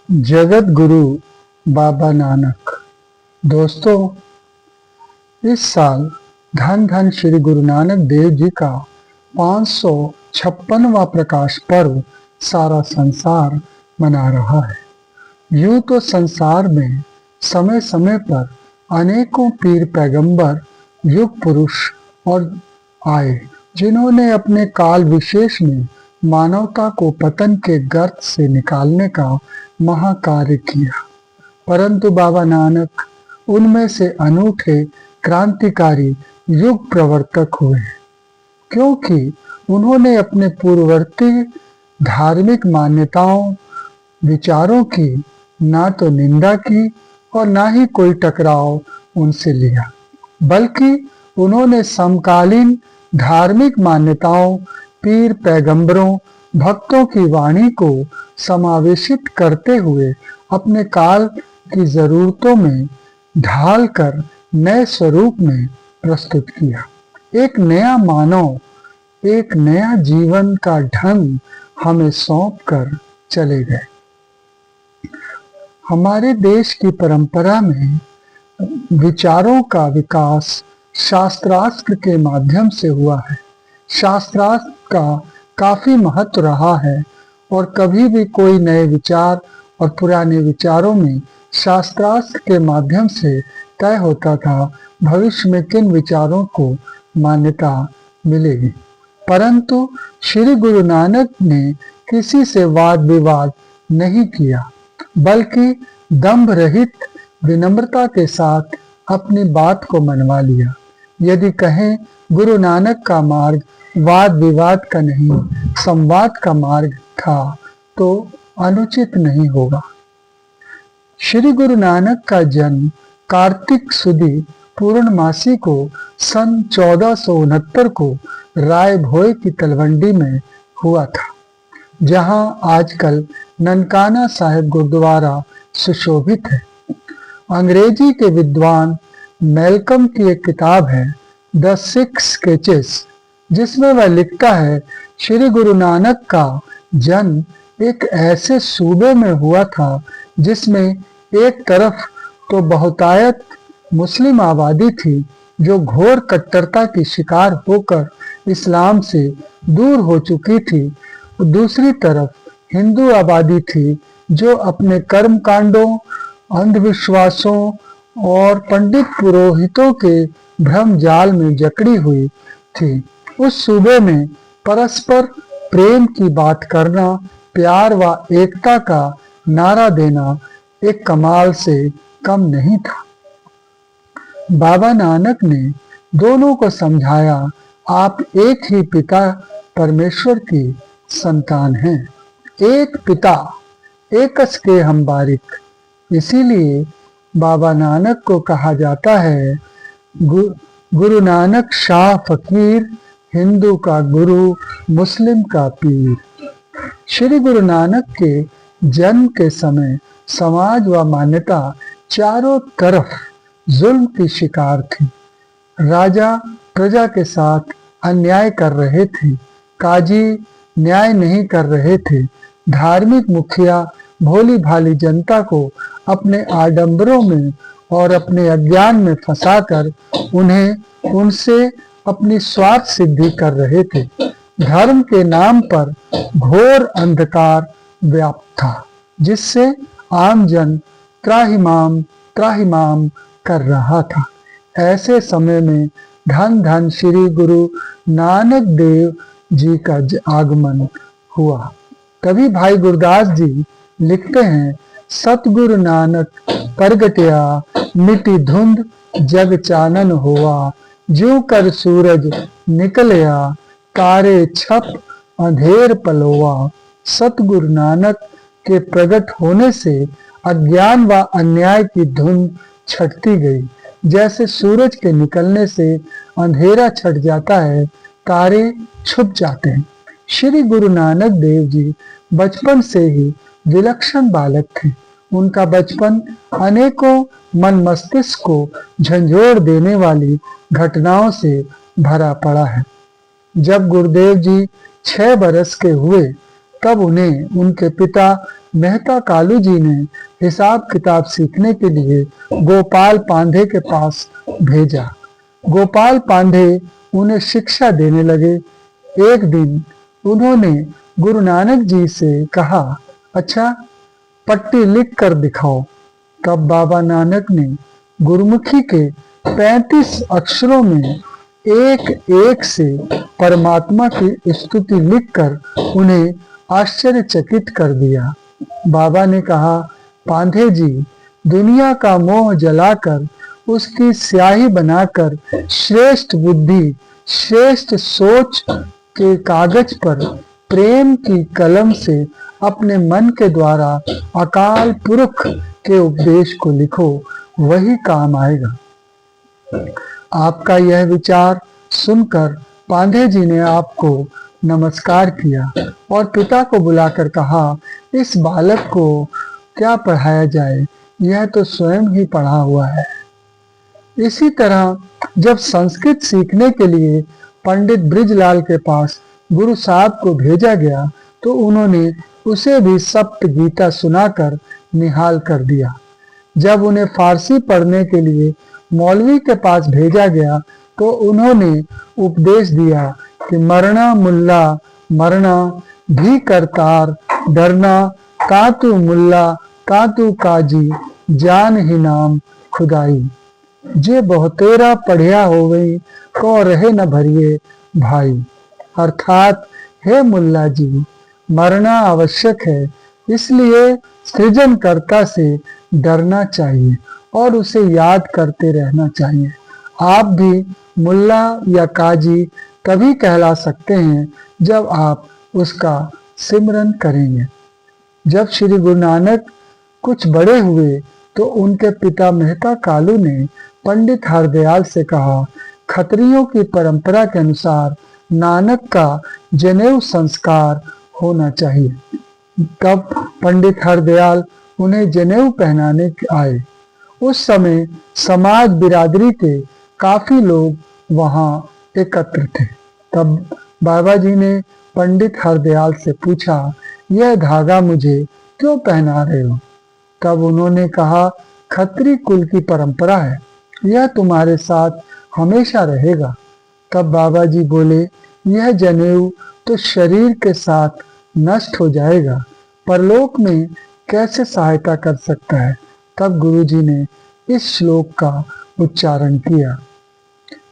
जगत गुरु बाबा नानक। दोस्तों, इस साल धन धन श्री गुरु नानक देव जी का 556वां प्रकाश पर्व सारा संसार मना रहा है। यूं तो संसार में समय समय पर अनेकों पीर पैगंबर युग पुरुष और आए, जिन्होंने अपने काल विशेष में मानवता को पतन के गर्त से निकालने का महाकार्य किया, परंतु बाबा नानक उनमें से अनूठे क्रांतिकारी युग प्रवर्तक हुए, क्योंकि उन्होंने अपने पूर्ववर्ती धार्मिक मान्यताओं विचारों की ना तो निंदा की और ना ही कोई टकराव उनसे लिया, बल्कि उन्होंने समकालीन धार्मिक मान्यताओं, पीर पैगंबरों, भक्तों की वाणी को समावेशित करते हुए अपने काल की जरूरतों में ढालकर नए स्वरूप में प्रस्तुत किया। एक नया मानव, एक नया जीवन का ढंग हमें सौंप कर चले गए। हमारे देश की परंपरा में विचारों का विकास शास्त्रास्त्र के माध्यम से हुआ है। शास्त्रास्त्र का काफी महत्व रहा है और कभी भी कोई नए विचार और पुराने विचारों में शास्त्रास्त्र के माध्यम से तय होता था भविष्य में किन विचारों को मान्यता मिलेगी। परंतु श्री गुरु नानक ने किसी से वाद विवाद नहीं किया, बल्कि दंभ रहित विनम्रता के साथ अपनी बात को मनवा लिया। यदि कहें गुरु नानक का मार्ग वाद विवाद का नहीं, संवाद का मार्ग था, तो अनुचित नहीं होगा। श्री गुरु नानक का जन्म कार्तिक सुदी पूर्णमासी को सन 1469 को राय भोई की तलवंडी में हुआ था, जहां आजकल ननकाना साहिब गुरुद्वारा सुशोभित है। अंग्रेजी के विद्वान मैल्कम की एक किताब है द सिक्स स्केचेस, जिसमें वह लिखता है, श्री गुरु नानक का जन्म एक ऐसे सूबे में हुआ था जिसमें एक तरफ तो बहुतायत मुस्लिम आबादी थी जो घोर कट्टरता की शिकार होकर इस्लाम से दूर हो चुकी थी, दूसरी तरफ हिंदू आबादी थी जो अपने कर्म कांडों, अंधविश्वासों और पंडित पुरोहितों के भ्रम जाल में जकड़ी हुई थी। उस सूबे में परस्पर प्रेम की बात करना, प्यार व एकता का नारा देना एक कमाल से कम नहीं था। बाबा नानक ने दोनों को समझाया, आप एक ही पिता परमेश्वर की संतान हैं। एक पिता एकस के हम बारिक। इसीलिए बाबा नानक को कहा जाता है गुरु नानक शाह फकीर, हिंदू का गुरु, मुस्लिम का पीर। श्री गुरु नानक के जन्म के समय समाज व मान्यता चारों तरफ जुल्म की शिकार थी। राजा प्रजा के साथ अन्याय कर रहे थे, काजी न्याय नहीं कर रहे थे, धार्मिक मुखिया भोली भाली जनता को अपने आडंबरों में और अपने अज्ञान में फंसाकर उन्हें उनसे अपनी स्वार्थ सिद्धि कर रहे थे। धर्म के नाम पर घोर अंधकार व्याप्त था, जिससे आम जन त्राहिमाम त्राहिमाम कर रहा था। ऐसे समय में धन धन श्री गुरु नानक देव जी का आगमन हुआ। कभी भाई गुरदास जी लिखते हैं, सतगुरु नानक प्रगटया मिटी धुंध जग चानन हुआ, ज्यों कर सूरज निकलया तारे छप अंधेर पलोवा। सतगुरु नानक के प्रकट होने से अज्ञान व अन्याय की धुंध छटती गई। जैसे सूरज के निकलने से अंधेरा छट जाता है, तारे छुप जाते हैं। श्री गुरु नानक देव जी बचपन से ही विलक्षण बालक थे। उनका बचपन अनेकों मन मस्तिष्क को झंझोर देने वाली घटनाओं से भरा पड़ा है। जब गुरुदेव जी 6 बरस के हुए तब उन्हें उनके पिता मेहता कालू जी ने हिसाब किताब सीखने के लिए गोपाल पांधे के पास भेजा। गोपाल पांधे उन्हें शिक्षा देने लगे। एक दिन उन्होंने गुरु नानक जी से कहा, अच्छा पट्टी लिख कर दिखाओ। तब बाबा नानक ने गुरुमुखी के 35 अक्षरों में एक एक से परमात्मा की स्तुति लिखकर उन्हें आश्चर्यचकित कर दिया। बाबा ने कहा, पांधे जी, दुनिया का मोह जलाकर उसकी स्याही बनाकर श्रेष्ठ बुद्धि, श्रेष्ठ सोच के कागज पर प्रेम की कलम से अपने मन के द्वारा अकाल पुरख के उपदेश को लिखो, वही काम आएगा। आपका यह विचार सुनकर पांधे जी ने आपको नमस्कार किया और पिता को बुलाकर कहा, इस बालक को क्या पढ़ाया जाए, यह तो स्वयं ही पढ़ा हुआ है। इसी तरह जब संस्कृत सीखने के लिए पंडित ब्रिजलाल के पास गुरु साहब को भेजा गया तो उन्होंने उसे भी सप्त गीता सुनाकर निहाल कर दिया। जब उन्हें फारसी पढ़ने के लिए मौलवी के पास भेजा गया तो उन्होंने उपदेश दिया कि मरना मुल्ला मरना भी करतार, डरना कातू मुल्ला कातू काजी, जान ही नाम खुदाई। जे बहुतेरा पढ़िया हो गई को रहे न भरिए भाई। अर्थात हे मुल्ला जी, मरना आवश्यक है, इसलिए सृजनकर्ता से डरना चाहिए और उसे याद करते रहना चाहिए। आप भी मुल्ला या काजी तभी कहला सकते हैं जब आप उसका सिमरन करेंगे। जब श्री गुरु नानक कुछ बड़े हुए तो उनके पिता मेहता कालू ने पंडित हरदयाल से कहा, खत्रियों की परंपरा के अनुसार नानक का जनेऊ संस्कार होना चाहिए। तब पंडित हरदयाल उन्हें जनेऊ पहनाने आए। उस समय समाज बिरादरी के काफी लोग वहां एकत्र थे। तब बाबा जी ने पंडित हरदयाल से पूछा, यह धागा मुझे क्यों पहना रहे हो? तब उन्होंने कहा, खत्री कुल की परंपरा है, यह तुम्हारे साथ हमेशा रहेगा। तब बाबा जी बोले, यह जनेऊ तो शरीर के साथ नष्ट हो जाएगा, परलोक में कैसे सहायता कर सकता है? तब गुरुजी ने इस श्लोक का उच्चारण किया,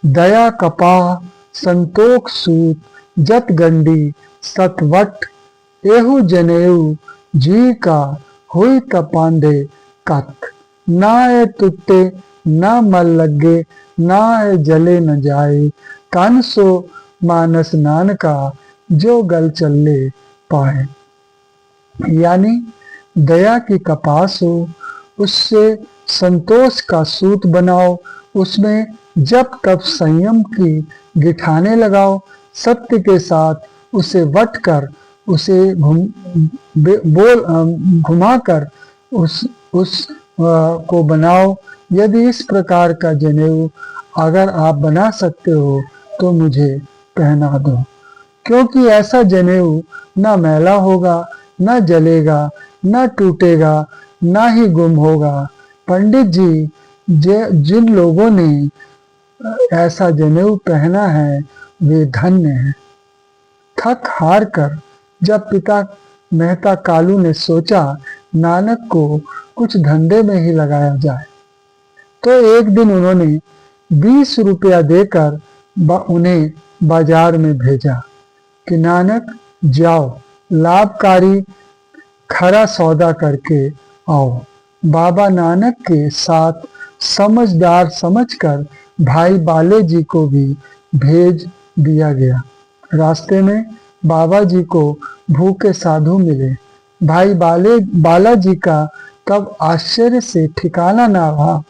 दया कपाह संतोख सूत जत गंडी सतवट एहु जनेऊ जी का हुई तपांधे कत। ना ए तुट्टे ना मल लगे ना ए जले न जाए, कान सो मानस नान का जो गल चले पाए। यानी दया की कपास हो, उससे संतोष का सूत बनाओ, उसमें जब तब संयम की गिठाने लगाओ, सत्य के साथ उसे वट कर उसे घुमाकर उस को बनाओ। यदि इस प्रकार का जनेऊ अगर आप बना सकते हो तो मुझे पहना दो, क्योंकि ऐसा जनेऊ ना मैला होगा, ना जलेगा, ना टूटेगा, ना ही गुम होगा। पंडित जी जिन लोगों ने ऐसा जनेऊ पहना है वे धन्य हैं। थक हार कर जब पिता मेहता कालू ने सोचा नानक को कुछ धंधे में ही लगाया जाए, तो एक दिन उन्होंने 20 रुपया देकर उन्हें बाजार में भेजा कि नानक जाओ, लाभकारी खरा सौदा करके आओ। बाबा नानक के साथ समझदार समझकर भाई बाले जी को भी भेज दिया गया। रास्ते में बाबा जी को भूखे साधु मिले। भाई बाला जी का तब आश्चर्य से ठिकाना ना रहा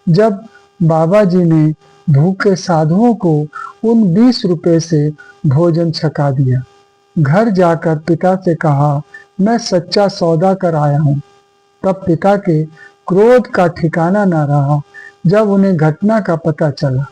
जब बाबा जी ने भूखे साधुओं को उन 20 रुपए से भोजन छका दिया। घर जाकर पिता से कहा, मैं सच्चा सौदा कर आया हूँ। तब पिता के क्रोध का ठिकाना ना रहा जब उन्हें घटना का पता चला,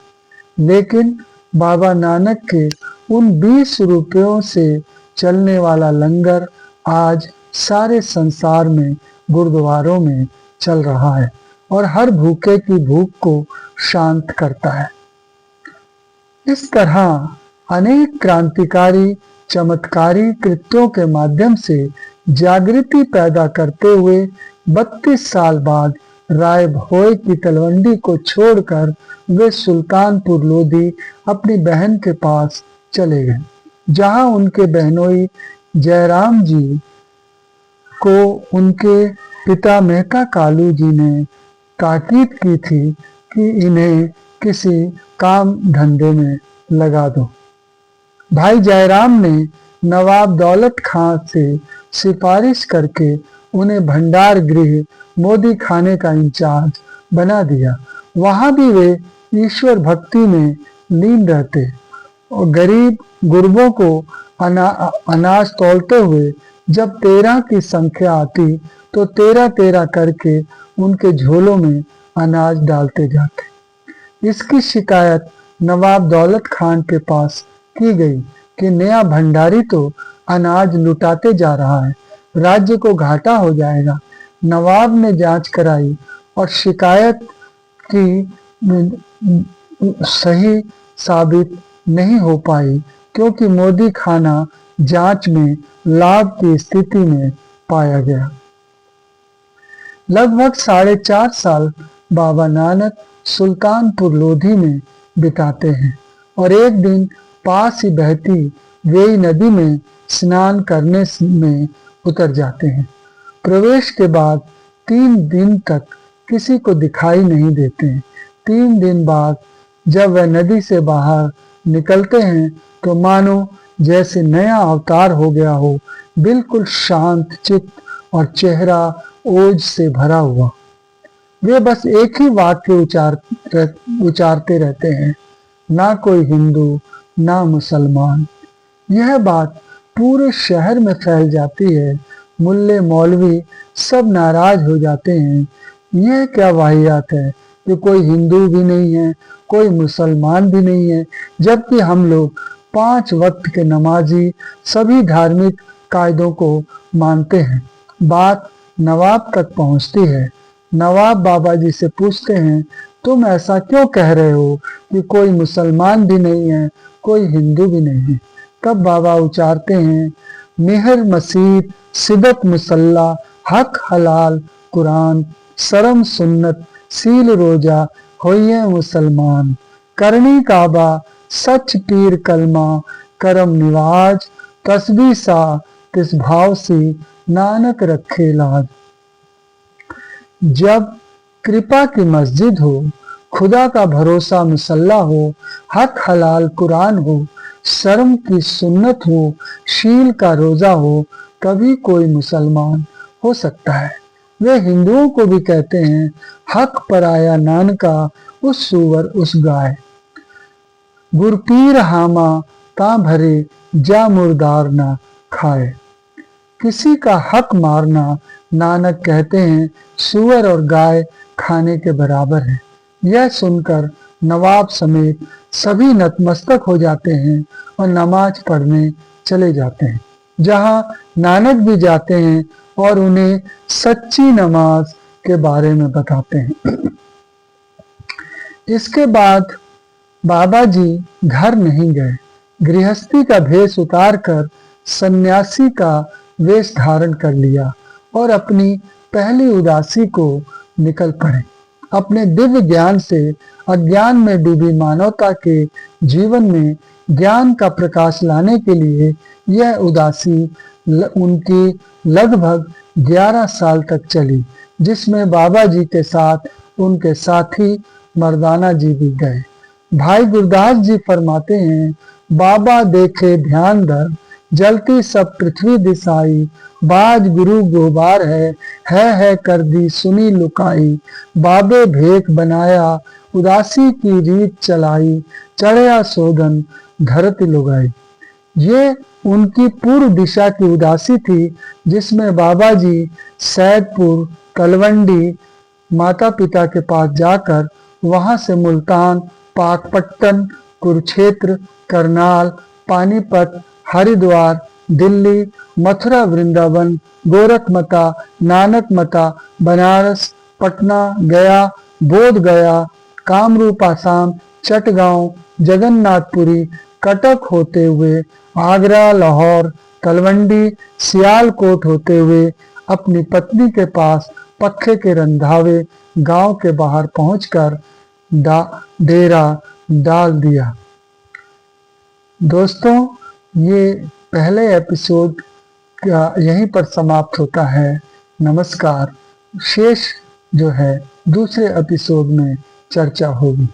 लेकिन बाबा नानक के उन 20 रुपयों से चलने वाला लंगर आज सारे संसार में गुरुद्वारों में चल रहा है और हर भूखे की भूख को शांत करता है। इस तरह अनेक क्रांतिकारी चमत्कारी कृत्यों के माध्यम से जागृति पैदा करते हुए 32 साल बाद राय भोई की तलवंडी को छोड़कर वे सुल्तानपुर लोधी अपनी बहन के पास चले गए, जहां उनके बहनोई जयराम जी को उनके पिता मेहता कालू जी ने ताकीद की थी कि इन्हें किसी काम धंधे में लगा दो। भाई जयराम ने नवाब दौलत खां से सिफारिश करके उन्हें भंडार गृह मोदी खाने का इंचार्ज बना दिया। वहां भी वे ईश्वर भक्ति में लीन रहते और गरीब गुरबों को अनाज तौलते हुए जब 13 की संख्या आती तो 13-13 करके उनके झोलों में अनाज डालते जाते। इसकी शिकायत नवाब दौलत खान के पास की गई कि नया भंडारी तो अनाज लुटाते जा रहा है, राज्य को घाटा हो जाएगा। नवाब ने जांच कराई और शिकायत की सही साबित नहीं हो पाई, क्योंकि मोदी खाना जांच में लाभ की स्थिति में पाया गया। लगभग 4.5 साल बाबा नानक सुल्तानपुर लोधी में बिताते हैं और एक दिन पास ही बहती वेई नदी में स्नान करने में उतर जाते हैं। प्रवेश के बाद 3 दिन तक किसी को दिखाई नहीं देते हैं। 3 दिन बाद जब वह नदी से बाहर निकलते हैं तो मानो जैसे नया अवतार हो गया हो, बिल्कुल शांत चित्त और चेहरा ओज से भरा हुआ। वे बस एक ही वाक्य उचारते रहते हैं, ना कोई हिंदू ना मुसलमान। यह बात पूरे शहर में फैल जाती है। मुल्ले मौलवी सब नाराज हो जाते हैं। यह क्या वाहियात है कि कोई हिंदू भी नहीं है, कोई मुसलमान भी नहीं है, जबकि हम लोग 5 वक्त के नमाजी सभी धार्मिक कायदों को मानते हैं। बात नवाब तक पहुंचती है। नवाब बाबा जी से पूछते हैं, तुम ऐसा क्यों कह रहे हो कि कोई मुसलमान भी नहीं है, कोई हिंदू भी नहीं है। तब बाबा उचारते हैं, मिहर मसीद सिदत मुसल्ला हक हलाल कुरान शरम सुन्नत सील रोजा होइए मुसलमान करनी काबा सच पीर कलमा करम निवाज तस्बी सा तिस भाव सी नानक रखे लाज। जब कृपा की मस्जिद हो, खुदा का भरोसा मुसल्ला हो, हक हलाल कुरान हो, शर्म की सुन्नत हो, शील का रोजा हो, तभी कोई मुसलमान हो सकता है। वे हिंदुओं को भी कहते हैं, हक पर आया नानका उस सुवर उस गाय गुरपीर हामा ता भरे जा मुर्दार ना खाए। किसी का हक मारना नानक कहते हैं सुअर और गाय खाने के बराबर है। यह सुनकर नवाब समेत सभी नतमस्तक हो जाते हैं और नमाज पढ़ने चले जाते हैं, जहां नानक भी जाते हैं और उन्हें सच्ची नमाज के बारे में बताते हैं। इसके बाद बाबा जी घर नहीं गए। गृहस्थी का भेष उतारकर सन्यासी का वेश धारण कर लिया और अपनी पहली उदासी को निकल पड़े। अपने दिव्य ज्ञान से अज्ञान में डूबी मानवता के जीवन में ज्ञान का प्रकाश लाने के लिए यह उदासी उनकी लगभग 11 साल तक चली, जिसमें बाबा जी के साथ उनके साथी मर्दाना जी भी गए। भाई गुरदास जी फरमाते हैं, बाबा देखे ध्यान धर जलती सब पृथ्वी दिसाई, बाज गुरु गोबार है कर दी सुनी लुकाई, बाबे भेख बनाया उदासी की रीत चलाई, चढ़या सोधन धरती लुगाई। ये उनकी पूर्व दिशा की उदासी थी, जिसमें बाबा जी सैदपुर तलवंडी माता पिता के पास जाकर वहां से मुल्तान पाकपट्टन कुरुक्षेत्र करनाल पानीपत हरिद्वार दिल्ली, मथुरा, वृंदावन, गोरखमता, नानकमता, बनारस, पटना, गया, बोध गया, कामरूप आसाम, चटगांव, जगन्नाथपुरी, कटक होते हुए आगरा, लाहौर, तलवंडी, सियालकोट होते हुए अपनी पत्नी के पास पक्के के रंधावे गांव के बाहर पहुंचकर डेरा डाल दिया। दोस्तों, ये पहले एपिसोड का यहीं पर समाप्त होता है। नमस्कार। शेष जो है दूसरे एपिसोड में चर्चा होगी।